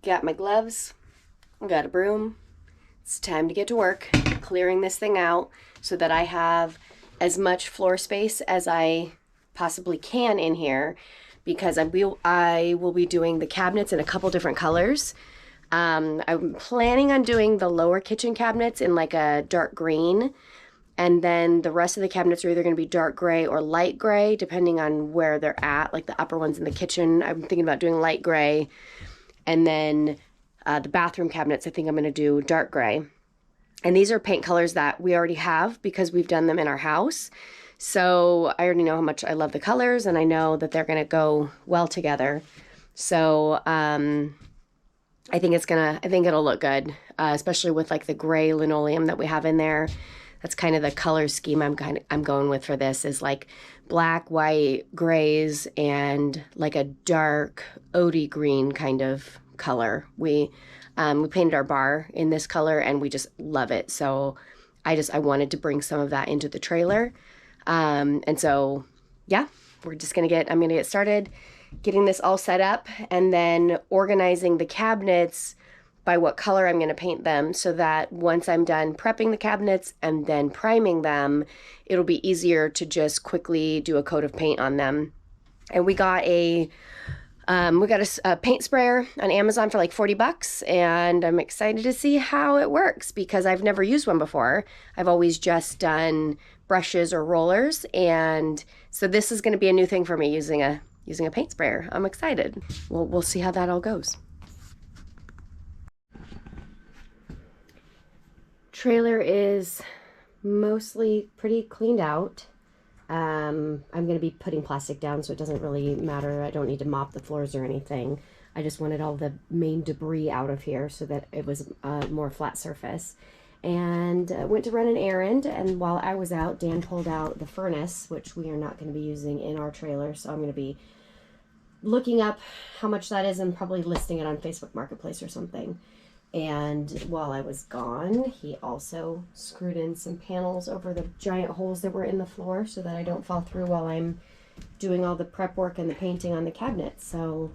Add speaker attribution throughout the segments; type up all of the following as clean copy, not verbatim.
Speaker 1: Got my gloves, got a broom. It's time to get to work, clearing this thing out so that I have as much floor space as I possibly can in here, because I will be doing the cabinets in a couple different colors. I'm planning on doing the lower kitchen cabinets in like a dark green, and then the rest of the cabinets are either going to be dark gray or light gray, depending on where they're at. Like the upper ones in the kitchen, I'm thinking about doing light gray, and then the bathroom cabinets, I think I'm going to do dark gray. And these are paint colors that we already have because we've done them in our house. So I already know how much I love the colors, and I know that they're going to go well together. So I think it'll look good, especially with like the gray linoleum that we have in there. That's kind of the color scheme I'm going with for this, is like black, white, grays, and like a dark Odie green kind of color. We painted our bar in this color and we just love it. So I wanted to bring some of that into the trailer. And so, yeah, I'm going to get started getting this all set up and then organizing the cabinets by what color I'm going to paint them, so that once I'm done prepping the cabinets and then priming them, it'll be easier to just quickly do a coat of paint on them. And we got a paint sprayer on Amazon for like $40, and I'm excited to see how it works because I've never used one before. I've always just done brushes or rollers, and so this is going to be a new thing for me, using a paint sprayer. I'm excited. We'll see how that all goes. Trailer is mostly pretty cleaned out. I'm going to be putting plastic down, so it doesn't really matter. I don't need to mop the floors or anything. I just wanted all the main debris out of here so that it was a more flat surface. And went to run an errand, and while I was out, Dan pulled out the furnace, which we are not going to be using in our trailer, so I'm going to be looking up how much that is and probably listing it on Facebook Marketplace or something. And while I was gone, he also screwed in some panels over the giant holes that were in the floor so that I don't fall through while I'm doing all the prep work and the painting on the cabinets. So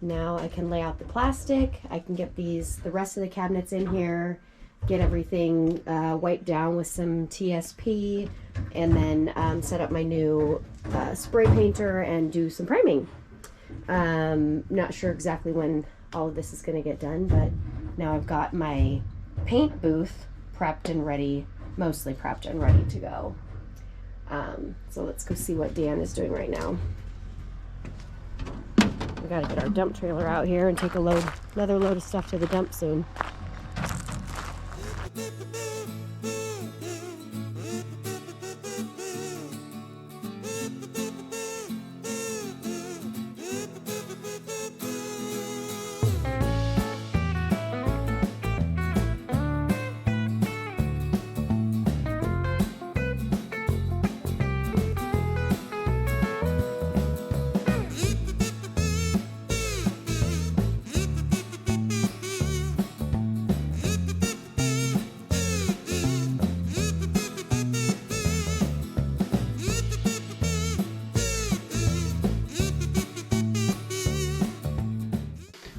Speaker 1: now I can lay out the plastic. I can get the rest of the cabinets in here, get everything wiped down with some TSP, and then set up my new spray painter and do some priming. Not sure exactly when all of this is going to get done, but now I've got my paint booth prepped and ready, mostly prepped and ready to go. So let's go see what Dan is doing right now. We gotta get our dump trailer out here and take another load of stuff to the dump soon.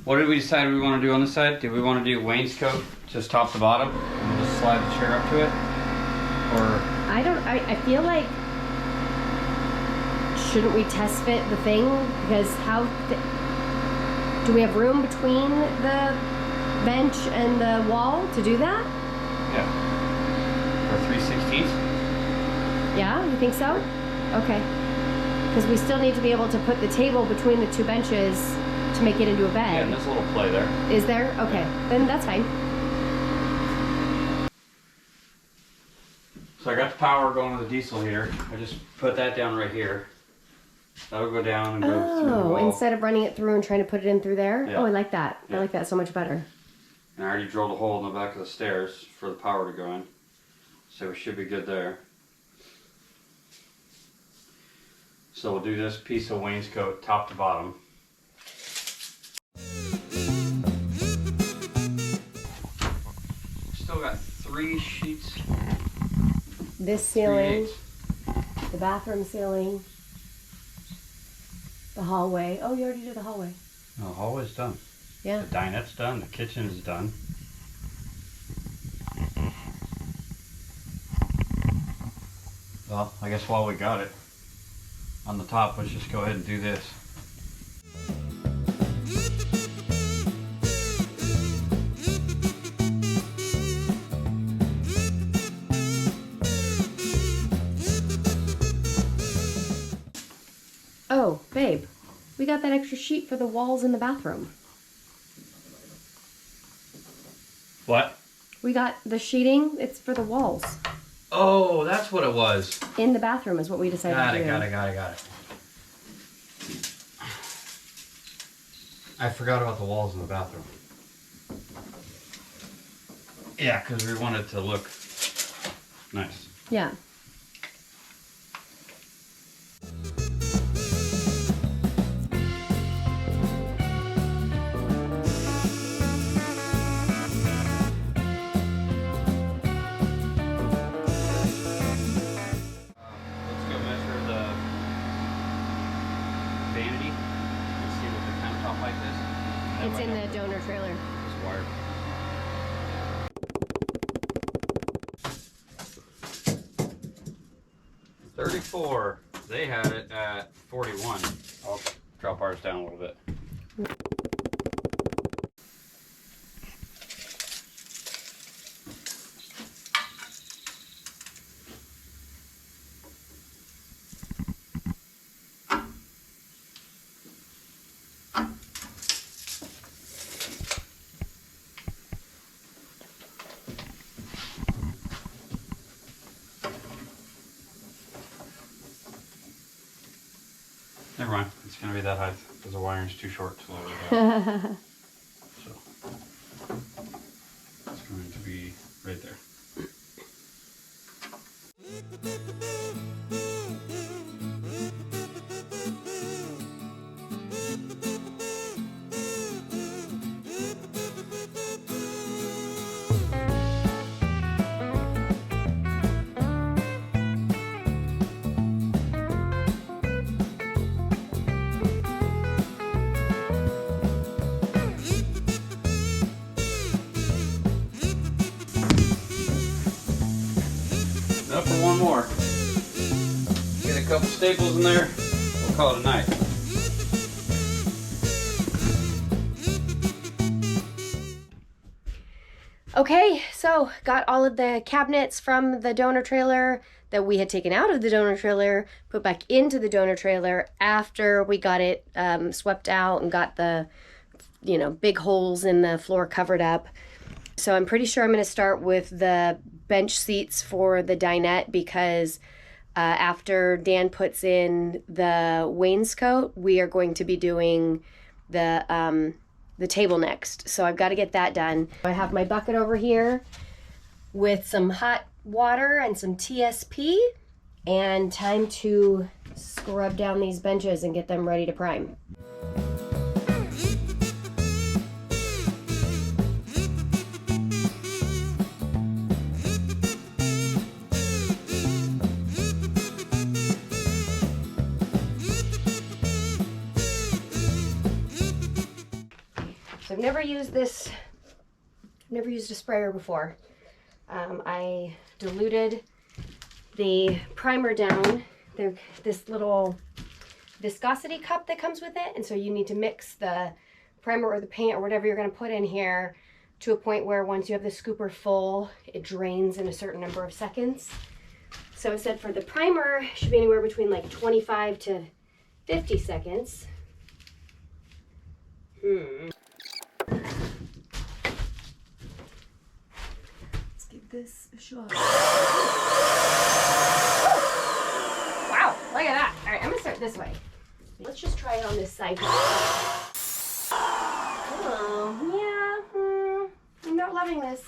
Speaker 2: What did we decide we want to do on this side? Did we want to do wainscot, just top to bottom, and we'll just slide the chair up to it? Or
Speaker 1: I feel like, shouldn't we test fit the thing? Because do we have room between the bench and the wall to do that?
Speaker 2: Yeah. Or 3/16?
Speaker 1: Yeah, you think so? Okay. Because we still need to be able to put the table between the two benches to make it into a bed.
Speaker 2: Yeah, and there's a little play there.
Speaker 1: Is there? Okay, then that's fine.
Speaker 2: So I got the power going to the diesel heater. I just put that down right here. That'll go down and go through the wall.
Speaker 1: Instead of running it through and trying to put it in through there?
Speaker 2: Yeah.
Speaker 1: Oh, I like that.
Speaker 2: Yeah.
Speaker 1: I like that so much better.
Speaker 2: And I already drilled a hole in the back of the stairs for the power to go in. So we should be good there. So we'll do this piece of wainscot top to bottom. Still got 3 sheets.
Speaker 1: This ceiling, the bathroom ceiling, the hallway. Oh, you already did the hallway.
Speaker 2: No, hallway's done.
Speaker 1: Yeah.
Speaker 2: The dinette's done. The kitchen is done. Well, I guess while we got it on the top, let's just go ahead and do this.
Speaker 1: Oh, babe, we got that extra sheet for the walls in the bathroom.
Speaker 2: What?
Speaker 1: We got the sheeting, it's for the walls.
Speaker 2: Oh, that's what it was.
Speaker 1: In the bathroom is what we decided to do.
Speaker 2: Got it. I forgot about the walls in the bathroom. Yeah, because we wanted to look nice.
Speaker 1: Yeah.
Speaker 2: Let's go measure the vanity and see what the countertop height is.
Speaker 1: It's in the donor trailer.
Speaker 2: This wire. $34. They had it at 41. I'll drop ours down a little bit. Never mind, it's gonna be that height because the wiring's too short to lower it up. So it's going to be right there. Up for one more. Get a couple staples in there. We'll call it a night.
Speaker 1: Okay, so got all of the cabinets from the donor trailer that we had taken out of the donor trailer, put back into the donor trailer after we got it swept out and got the, big holes in the floor covered up. So I'm pretty sure I'm going to start with the bench seats for the dinette because after Dan puts in the wainscot, we are going to be doing the table next. So I've got to get that done. I have my bucket over here with some hot water and some TSP, and time to scrub down these benches and get them ready to prime. So I've never used this, I've never used a sprayer before. I diluted the primer down. There's this little viscosity cup that comes with it, and so you need to mix the primer or the paint or whatever you're going to put in here to a point where once you have the scooper full, it drains in a certain number of seconds. So I said for the primer, it should be anywhere between like 25 to 50 seconds. Let's give this a shot. Wow, look at that. All right, I'm gonna start this way. Let's just try it on this side. Oh, yeah, I'm not loving this.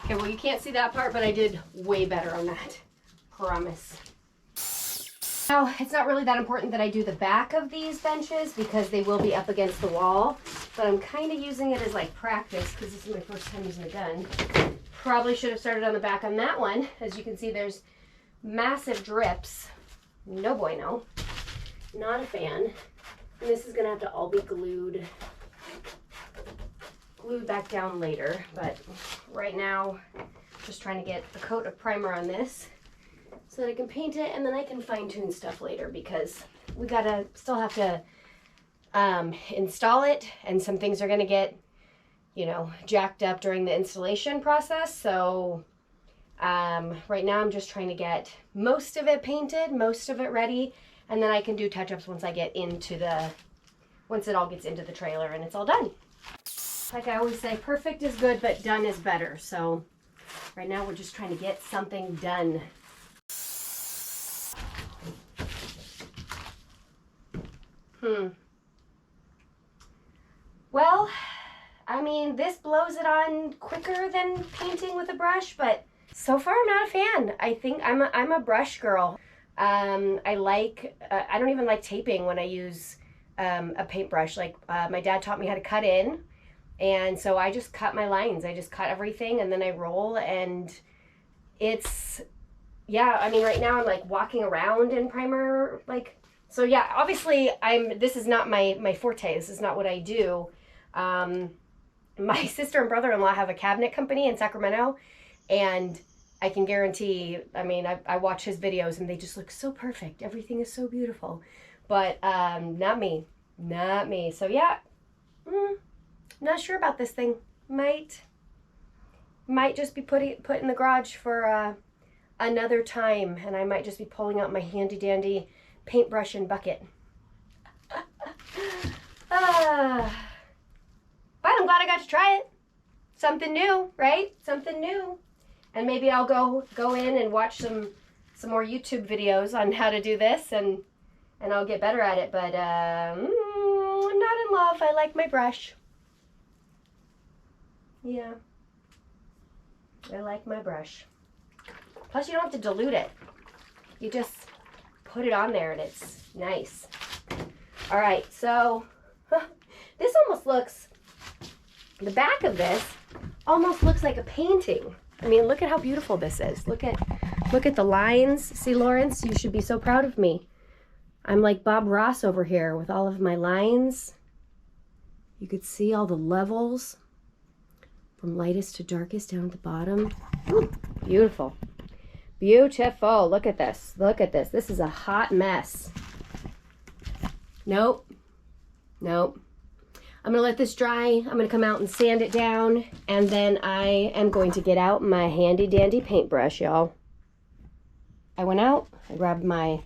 Speaker 1: Okay, well, you can't see that part, but I did way better on that. Promise. Now, it's not really that important that I do the back of these benches because they will be up against the wall, but I'm kind of using it as like practice because this is my first time using a gun. Probably should have started on the back on that one. As you can see, there's massive drips. No bueno. Not a fan. And this is gonna have to all be glued back down later, but right now, just trying to get a coat of primer on this so that I can paint it, and then I can fine tune stuff later, because we still have to install it, and some things are gonna get, you know, jacked up during the installation process. So right now I'm just trying to get most of it painted, most of it ready, and then I can do touch-ups once it all gets into the trailer and it's all done. Like I always say, perfect is good, but done is better. So right now we're just trying to get something done. Well, I mean, this blows it on quicker than painting with a brush, but so far I'm not a fan. I think I'm a brush girl. I don't even like taping when I use a paintbrush. Like my dad taught me how to cut in, and so I just cut my lines. I just cut everything and then I roll, and it's, yeah, I mean, right now I'm like walking around in primer, like, so yeah, obviously this is not my forte. This is not what I do. My sister and brother-in-law have a cabinet company in Sacramento, and I can guarantee, I mean, I watch his videos and they just look so perfect. Everything is so beautiful, but not me. So yeah, not sure about this thing. Might just be put in the garage for another time, and I might just be pulling out my handy dandy paintbrush and bucket. But I'm glad I got to try it. Something new, right? Something new. And maybe I'll go in and watch some more YouTube videos on how to do this, and I'll get better at it. But I'm not in love. I like my brush. Yeah. I like my brush. Plus, you don't have to dilute it. You just put it on there and it's nice. All right, so this almost looks, the back of this almost looks like a painting. I mean, look at how beautiful this is. Look at the lines. See, Lawrence, you should be so proud of me. I'm like Bob Ross over here with all of my lines. You could see all the levels from lightest to darkest down at the bottom. Ooh, beautiful. Beautiful. Look at this. Look at this. This is a hot mess. Nope. I'm going to let this dry. I'm going to come out and sand it down, and then I am going to get out my handy dandy paintbrush, y'all. I went out, I grabbed my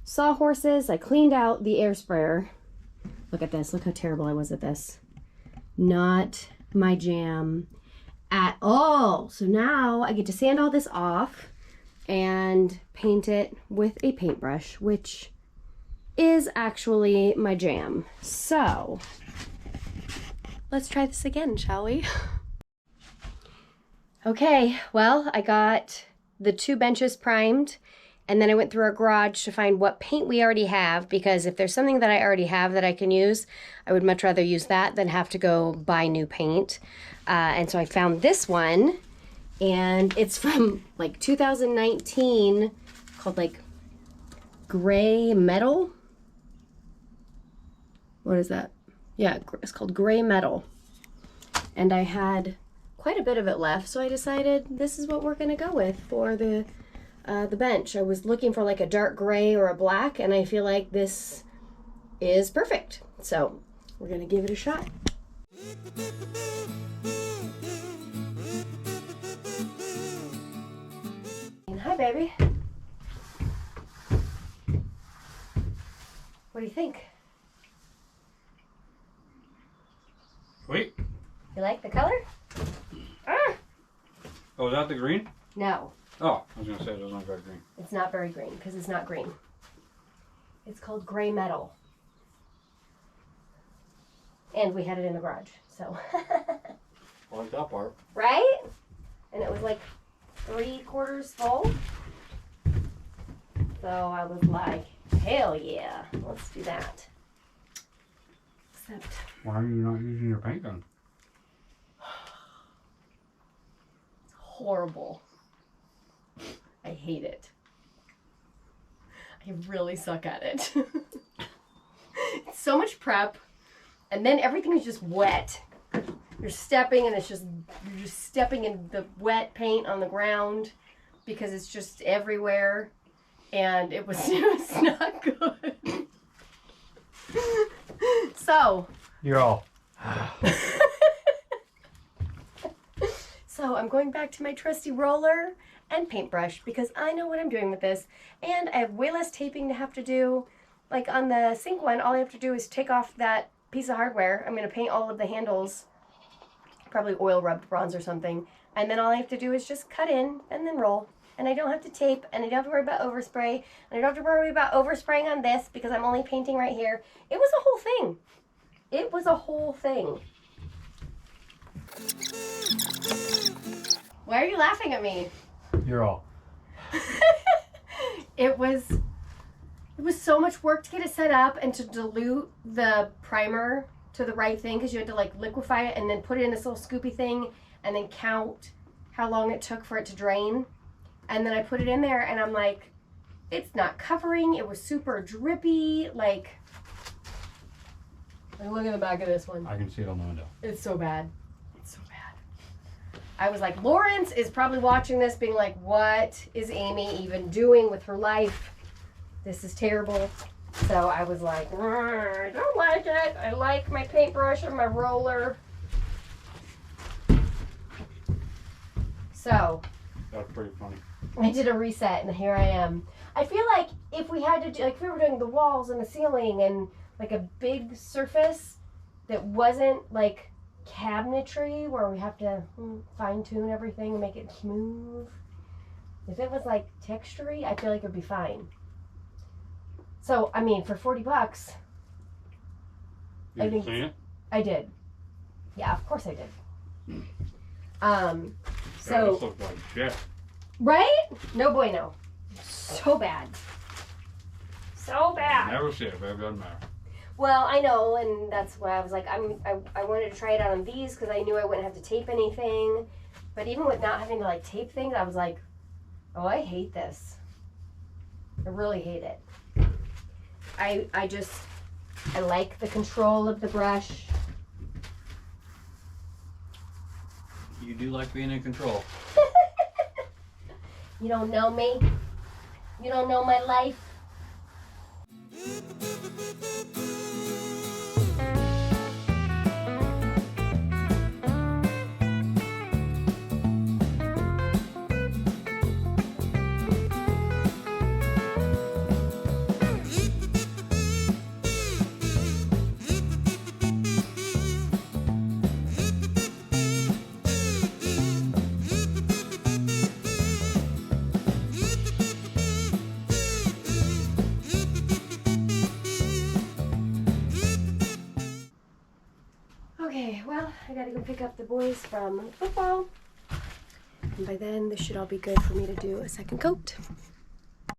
Speaker 1: sawhorses, I cleaned out the air sprayer. Look at this. Look how terrible I was at this. Not my jam at all. So now I get to sand all this off and paint it with a paintbrush, which is actually my jam. So let's try this again, shall we? Okay, well, I got the 2 benches primed, and then I went through our garage to find what paint we already have, because if there's something that I already have that I can use, I would much rather use that than have to go buy new paint. And so I found this one, and it's from like 2019, called like Gray Metal. What is that? Yeah, it's called Gray Metal. And I had quite a bit of it left, so I decided this is what we're gonna go with for the bench. I was looking for like a dark gray or a black, and I feel like this is perfect. So we're gonna give it a shot. And hi, baby. What do you think?
Speaker 2: Wait.
Speaker 1: You like the color? Ah!
Speaker 2: Oh, is that the green?
Speaker 1: No.
Speaker 2: Oh, I was going to say it was not very green.
Speaker 1: It's not very green, because it's not green. It's called Gray Metal. And we had it in the garage, so.
Speaker 2: I like that part.
Speaker 1: Right? And it was like 3/4 full. So I was like, hell yeah, let's do that. Except,
Speaker 2: Why are you not using your paint gun?
Speaker 1: it's horrible. I hate it. I really suck at it. It's so much prep, and then everything is just wet. You're stepping, and you're just stepping in the wet paint on the ground because it's just everywhere, and it was not good. So
Speaker 2: You're all.
Speaker 1: So I'm going back to my trusty roller and paintbrush because I know what I'm doing with this, and I have way less taping to have to do. Like on the sink one, all I have to do is take off that piece of hardware. I'm going to paint all of the handles, probably oil rubbed bronze or something, and then all I have to do is just cut in and then roll. And I don't have to tape, and I don't have to worry about overspray, and I don't have to worry about overspraying on this because I'm only painting right here. It was a whole thing. It was a whole thing. Why are you laughing at me?
Speaker 2: You're all.
Speaker 1: It was so much work to get it set up and to dilute the primer to the right thing because you had to like liquefy it and then put it in this little scoopy thing and then count how long it took for it to drain. And then I put it in there and I'm like, it's not covering. It was super drippy. Like look at the back of this one.
Speaker 2: I can see it on the window.
Speaker 1: It's so bad. It's so bad. I was like, Lawrence is probably watching this being like, what is Amy even doing with her life? This is terrible. So I was like, I don't like it. I like my paintbrush and my roller. So
Speaker 2: That's pretty funny.
Speaker 1: I did a reset and here I am. I feel like if we had to do, like if we were doing the walls and the ceiling and like a big surface that wasn't like cabinetry where we have to fine tune everything and make it smooth. If it was like textury, I feel like it would be fine. So, I mean, for $40, I think
Speaker 2: seen it?
Speaker 1: I did. Yeah, of course I did.
Speaker 2: This
Speaker 1: So,
Speaker 2: looks like shit.
Speaker 1: right? No bueno. So bad. So bad.
Speaker 2: Never see it, but it doesn't matter.
Speaker 1: Well, I know, and that's why I was like, I wanted to try it out on these because I knew I wouldn't have to tape anything. But even with not having to like tape things, I was like, oh, I hate this. I really hate it. I like the control of the brush.
Speaker 2: You do like being in control.
Speaker 1: You don't know me. You don't know my life. Okay, well, I gotta go pick up the boys from football. And by then, this should all be good for me to do a second coat.